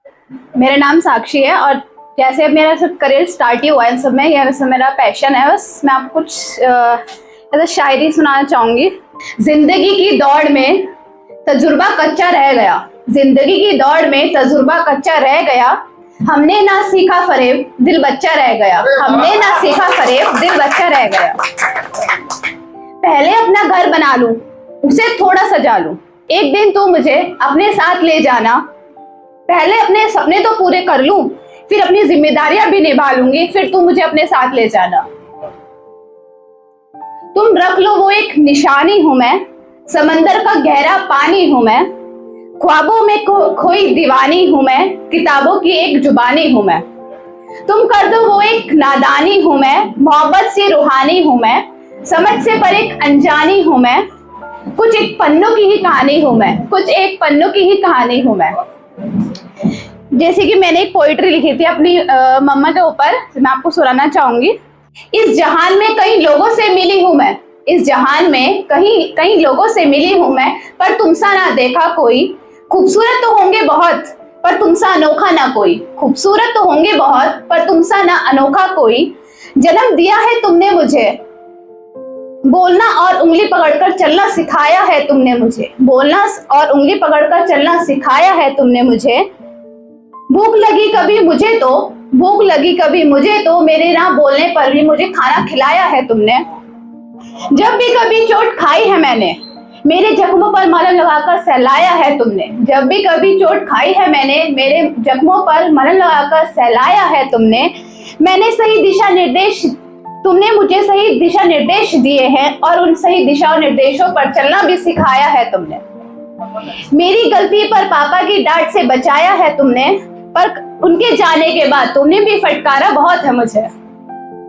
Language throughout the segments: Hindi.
मेरा नाम साक्षी है और जैसे अब मेरा सब करियर स्टार्ट ही हुआ है सब में, यह सब मेरा पैशन है। बस मैं आपको कुछ ऐसा शायरी सुनाना चाहूँगी। जिंदगी की दौड़ में तजुर्बा कच्चा रह गया, जिंदगी की दौड़ में तजुर्बा कच्चा रह गया। हमने ना सीखा फरेब, दिल बच्चा रह गया। हमने ना सीखा फरेब, दिल बच्चा रह गया। पहले अपना घर बना लूं, उसे थोड़ा सजा लूं। एक दिन तू मुझे अपने साथ ले जाना। पहले अपने सपने तो पूरे कर लूं, फिर अपनी जिम्मेदारियां भी निभा लूंगी, फिर तू मुझे अपने साथ ले जाना। तुम रख लो वो एक निशानी हूं मैं, समंदर का गहरा पानी हूं मैं। ख्वाबों में खोई दीवानी हूं मैं, किताबों की एक जुबानी हूं मैं। तुम कर दो वो एक नादानी हूं मैं, मोहब्बत से रूहानी हूं मैं। समझ से पर एक अनजानी हूं मैं, कुछ एक पन्नों की ही कहानी हूं मैं, कुछ एक पन्नों की ही कहानी हूं मैं। जैसे कि मैंने एक पोइट्री लिखी थी अपनी मम्मा के ऊपर, मैं आपको सुनाना चाहूंगी। इस जहान में कई लोगों से मिली हूं मैं, इस जहान में कई लोगों से मिली हूं मैं, पर तुमसा ना देखा कोई। खूबसूरत तो होंगे बहुत, पर तुमसा अनोखा ना कोई। खूबसूरत तो होंगे बहुत, पर तुमसा ना अनोखा कोई। जन्म दिया है तुमने मुझे, बोलना और उंगली पकड़कर चलना सिखाया है तुमने मुझे। बोलना और उंगली पकड़कर चलना सिखाया है तुमने मुझे। भूख लगी कभी मुझे तो, भूख लगी कभी मुझे तो, मेरे ना बोलने पर भी मुझे खाना खिलाया है तुमने। जब भी कभी चोट खाई है मैंने, मेरे जख्मों पर मलहम लगाकर सहलाया है तुमने। जब भी कभी चोट खाई है मैंने, मेरे जख्मों पर मलहम लगाकर सहलाया है तुमने। तुमने मुझे सही दिशा निर्देश दिए हैं और उन सही दिशा निर्देशों पर चलना भी सिखाया है तुमने। मेरी गलती पर पापा की डांट से बचाया है तुमने, पर उनके जाने के बाद तुमने भी फटकारा बहुत है मुझे।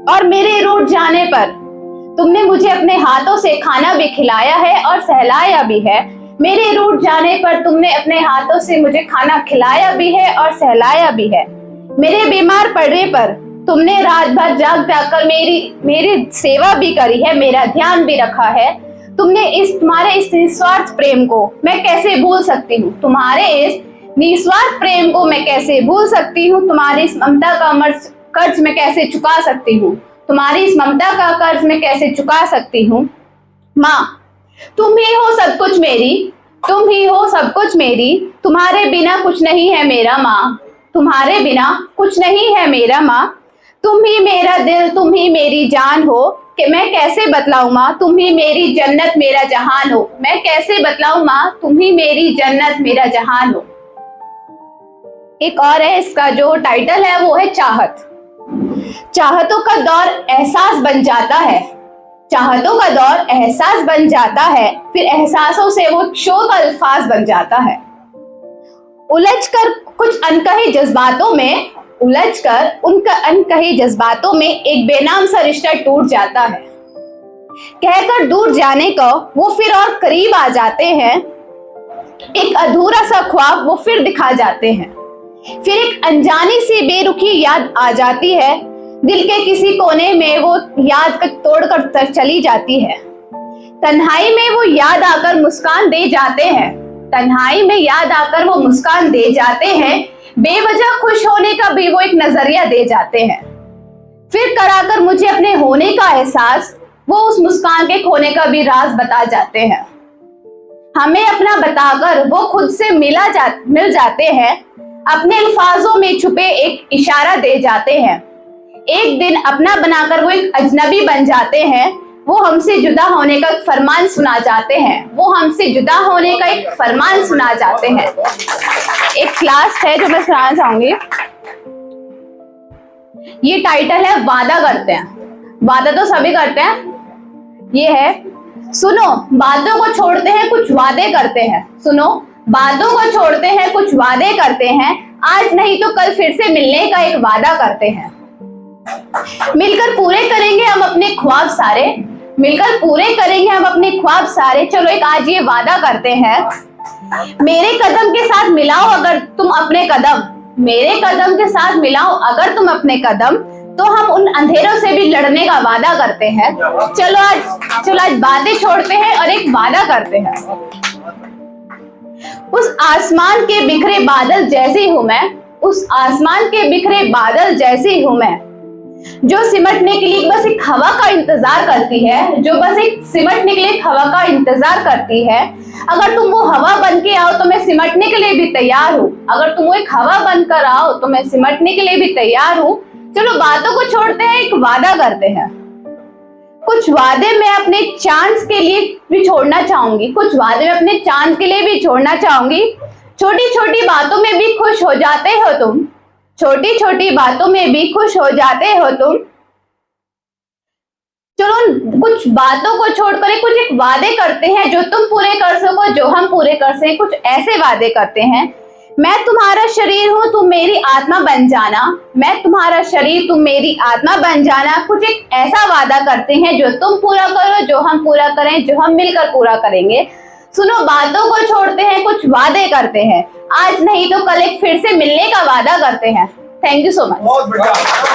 और मेरे रूठ जाने पर तुमने मुझे अपने हाथों से खाना भी खिलाया है और सहलाया भी है। मेरे रूठ जाने पर तुमने अपने हाथों से मुझे खाना खिलाया भी है और सहलाया भी है। मेरे बीमार पड़ने पर तुमने रात भर जाग कर मेरी सेवा भी करी है, मेरा ध्यान भी रखा है। तुम्हारे इस निस्वार्थ प्रेम को मैं कैसे भूल सकती हूँ, तुम्हारे इस निस्वार्थ प्रेम को मैं कैसे भूल सकती हूँ। तुम्हारी इस ममता का कर्ज मैं कैसे चुका सकती हूँ, तुम्हारी इस ममता का कर्ज मैं कैसे चुका सकती हूँ। माँ, तुम ही हो सब कुछ मेरी, तुम ही हो सब कुछ मेरी। तुम्हारे बिना कुछ नहीं है मेरा माँ, तुम्हारे बिना कुछ नहीं है मेरा माँ। तुम ही मेरा दिल, तुम ही मेरी जान हो, कि मैं कैसे बतलाऊं माँ, तुम ही मेरी जन्नत मेरा जहान हो। मैं कैसे बतलाऊं माँ, तुम ही मेरी जन्नत मेरा जहान हो। एक और है, इसका जो टाइटल है वो है चाहत। चाहतों का दौर एहसास बन जाता है, चाहतों का दौर एहसास बन जाता है, फिर एहसासों से वो शोक अल्फाज बन जाता है। उलझकर कुछ अनकहे जज्बातों में, उलझकर उनका अनकहे जज्बातों में एक बेनाम सा रिश्ता टूट जाता है। कहकर दूर जाने को वो फिर और करीब आ जाते हैं, एक अधूरा सा ख्वाब वो फिर दिखा जाते हैं। फिर एक अनजानी सी बेरुखी याद आ जाती है, दिल के किसी कोने में वो याद तोड़कर चली जाती है। तन्हाई में वो याद आकर मुस्कान दे जाते हैं, तन्हाई में याद आकर वो मुस्कान दे जाते हैं। बेवजह खुश होने का भी वो एक नजरिया दे जाते हैं। फिर कराकर मुझे अपने होने का एहसास, वो उस मुस्कान के खोने का भी राज बता जाते हैं। हमें अपना बताकर वो खुद से मिल जाते हैं, अपने अल्फाजों में छुपे एक इशारा दे जाते हैं। एक दिन अपना बनाकर वो एक अजनबी बन जाते हैं, वो हमसे जुदा होने का एक फरमान सुना जाते हैं, वो हमसे जुदा होने का एक फरमान सुना जाते हैं। एक क्लास है जो मैं सुनाना चाहूंगी, ये टाइटल है वादा करते हैं। वादा तो सभी करते हैं। ये है, सुनो बातों को छोड़ते हैं कुछ वादे करते हैं, सुनो बातों को छोड़ते हैं कुछ वादे करते हैं। आज नहीं तो कल फिर से मिलने का एक वादा करते हैं। मिलकर पूरे करेंगे हम अपने ख्वाब सारे, मिलकर पूरे करेंगे हम अपने ख्वाब सारे। चलो एक आज ये वादा करते हैं, मेरे कदम के साथ मिलाओ अगर तुम अपने कदम, मेरे कदम के साथ मिलाओ अगर तुम अपने कदम, तो हम उन अंधेरों से भी लड़ने का वादा करते हैं। चलो आज बातें छोड़ते हैं और एक वादा करते हैं। उस आसमान के बिखरे बादल जैसी हूं मैं, उस आसमान के बिखरे बादल जैसी हूं मैं, जो सिमटने के लिए बस एक हवा का इंतजार करती है, जो बस एक सिमटने के लिए एक हवा का इंतजार करती है। अगर तुम वो हवा बन के आओ तो मैं सिमटने के लिए भी तैयार हूँ। अगर तुम वो एक हवा बनकर आओ तो मैं सिमटने के लिए भी तैयार हूँ। चलो बातों को छोड़ते हैं, एक वादा करते हैं। कुछ वादे मैं अपने चांस के लिए भी छोड़ना चाहूंगी, कुछ वादे मैं अपने चांद के लिए भी छोड़ना चाहूंगी। छोटी छोटी बातों में भी खुश हो जाते हो तुम, छोटी छोटी बातों में भी खुश हो जाते हो तुम। चलो कुछ बातों को छोड़कर कुछ एक वादे करते हैं जो तुम पूरे कर सको, जो हम पूरे कर सके। कुछ ऐसे वादे करते हैं। मैं तुम्हारा शरीर हूं, तुम मेरी आत्मा बन जाना। मैं तुम्हारा शरीर, तुम मेरी आत्मा बन जाना। कुछ एक ऐसा वादा करते हैं जो तुम पूरा करो, जो हम पूरा करें, जो हम मिलकर पूरा करेंगे। सुनो बातों को छोड़ते हैं, कुछ वादे करते हैं। आज नहीं तो कल एक फिर से मिलने का वादा करते हैं। Thank you so much.